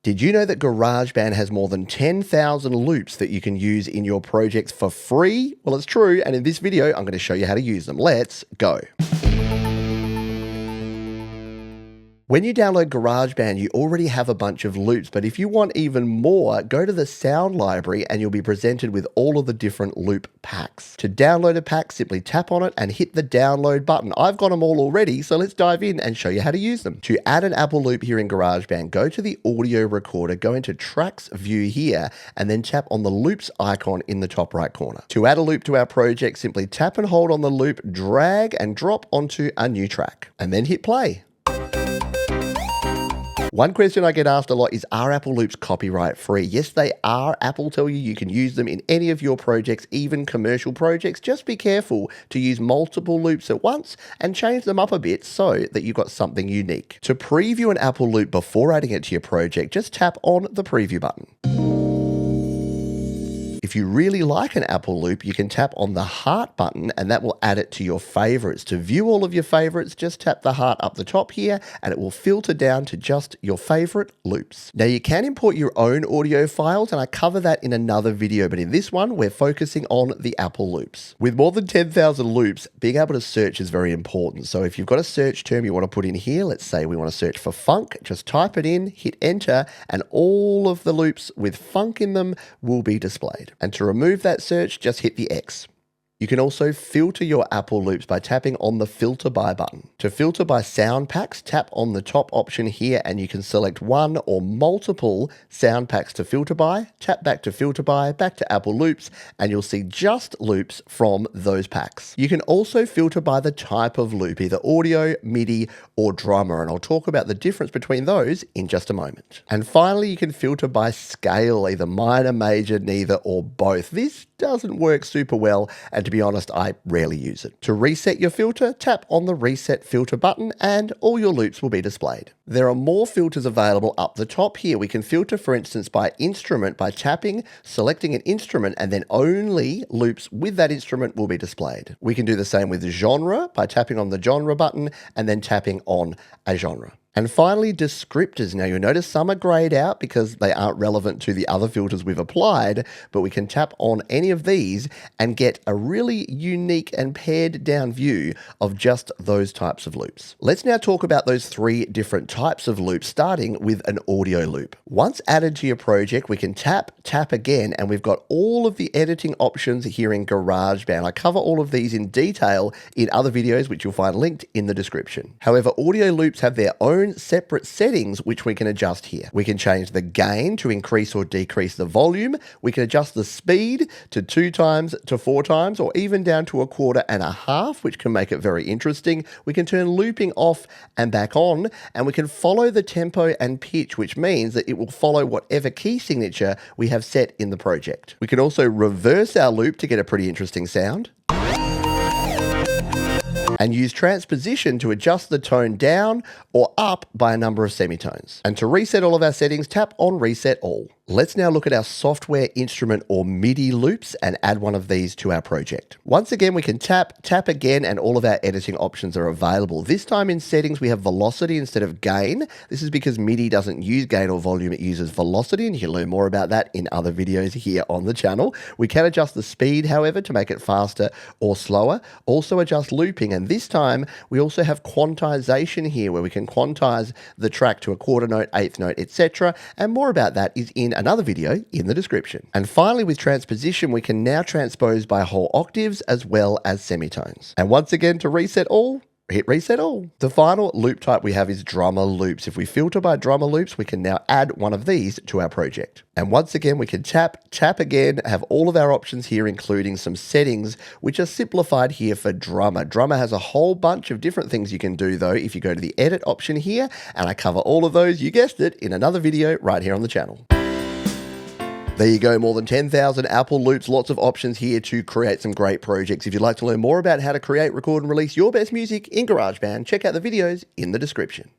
Did you know that GarageBand has more than 10,000 loops that you can use in your projects for free? Well, it's true, and in this video, I'm going to show you how to use them. Let's go. When you download GarageBand, you already have a bunch of loops, but if you want even more, go to the sound library and you'll be presented with all of the different loop packs. To download a pack, simply tap on it and hit the download button. I've got them all already, so let's dive in and show you how to use them. To add an Apple loop here in GarageBand, go to the audio recorder, go into Tracks View here, and then tap on the loops icon in the top right corner. To add a loop to our project, simply tap and hold on the loop, drag and drop onto a new track, and then hit play. One question I get asked a lot is, are Apple loops copyright free? Yes, they are. Apple tell you can use them in any of your projects, even commercial projects. Just be careful to use multiple loops at once and change them up a bit so that you've got something unique. To preview an Apple loop before adding it to your project, just tap on the preview button. If you really like an Apple loop, you can tap on the heart button and that will add it to your favorites. To view all of your favorites, just tap the heart up the top here and it will filter down to just your favorite loops. Now you can import your own audio files and I cover that in another video, but in this one, we're focusing on the Apple loops. With more than 10,000 loops, being able to search is very important. So if you've got a search term you want to put in here, let's say we want to search for funk, just type it in, hit enter, and all of the loops with funk in them will be displayed. And to remove that search, just hit the X. You can also filter your Apple loops by tapping on the filter by button. To filter by sound packs, tap on the top option here and you can select one or multiple sound packs to filter by, tap back to filter by, back to Apple loops, and you'll see just loops from those packs. You can also filter by the type of loop, either audio, MIDI, or drummer, and I'll talk about the difference between those in just a moment. And finally, you can filter by scale, either minor, major, neither, or both. This doesn't work super well, and to be honest, I rarely use it. To reset your filter, tap on the Reset Filter button and all your loops will be displayed. There are more filters available up the top here. We can filter, for instance, by instrument by tapping, selecting an instrument, and then only loops with that instrument will be displayed. We can do the same with genre by tapping on the genre button and then tapping on a genre. And finally, descriptors. Now you'll notice some are grayed out because they aren't relevant to the other filters we've applied, but we can tap on any of these and get a really unique and pared down view of just those types of loops. Let's now talk about those three different types of loops, starting with an audio loop. Once added to your project, we can tap again, and we've got all of the editing options here in GarageBand. I cover all of these in detail in other videos, which you'll find linked in the description. However, audio loops have their own separate settings which we can adjust here. We can change the gain to increase or decrease the volume. We can adjust the speed to 2 times to 4 times, or even down to 1/4 which can make it very interesting. We can turn looping off and back on, and we can follow the tempo and pitch, which means that it will follow whatever key signature we have set in the project. We can also reverse our loop to get a pretty interesting sound, and use transposition to adjust the tone down or up by a number of semitones. And to reset all of our settings, tap on Reset All. Let's now look at our software instrument or MIDI loops and add one of these to our project. Once again, we can tap again, and all of our editing options are available. This time in settings, we have velocity instead of gain. This is because MIDI doesn't use gain or volume, it uses velocity, and you can learn more about that in other videos here on the channel. We can adjust the speed, however, to make it faster or slower. Also adjust looping, and this time we also have quantization here, where we can quantize the track to 1/4 note, 1/8 note, etc. And more about that is in another video in the description. And finally, with transposition, we can now transpose by whole octaves as well as semitones. And once again, to reset all, hit Reset All. The final loop type we have is drummer loops. If we filter by drummer loops, we can now add one of these to our project. And once again, we can tap again, have all of our options here, including some settings, which are simplified here for drummer. Drummer has a whole bunch of different things you can do though if you go to the edit option here, and I cover all of those, you guessed it, in another video right here on the channel. There you go, more than 10,000 Apple loops, lots of options here to create some great projects. If you'd like to learn more about how to create, record, and release your best music in GarageBand, check out the videos in the description.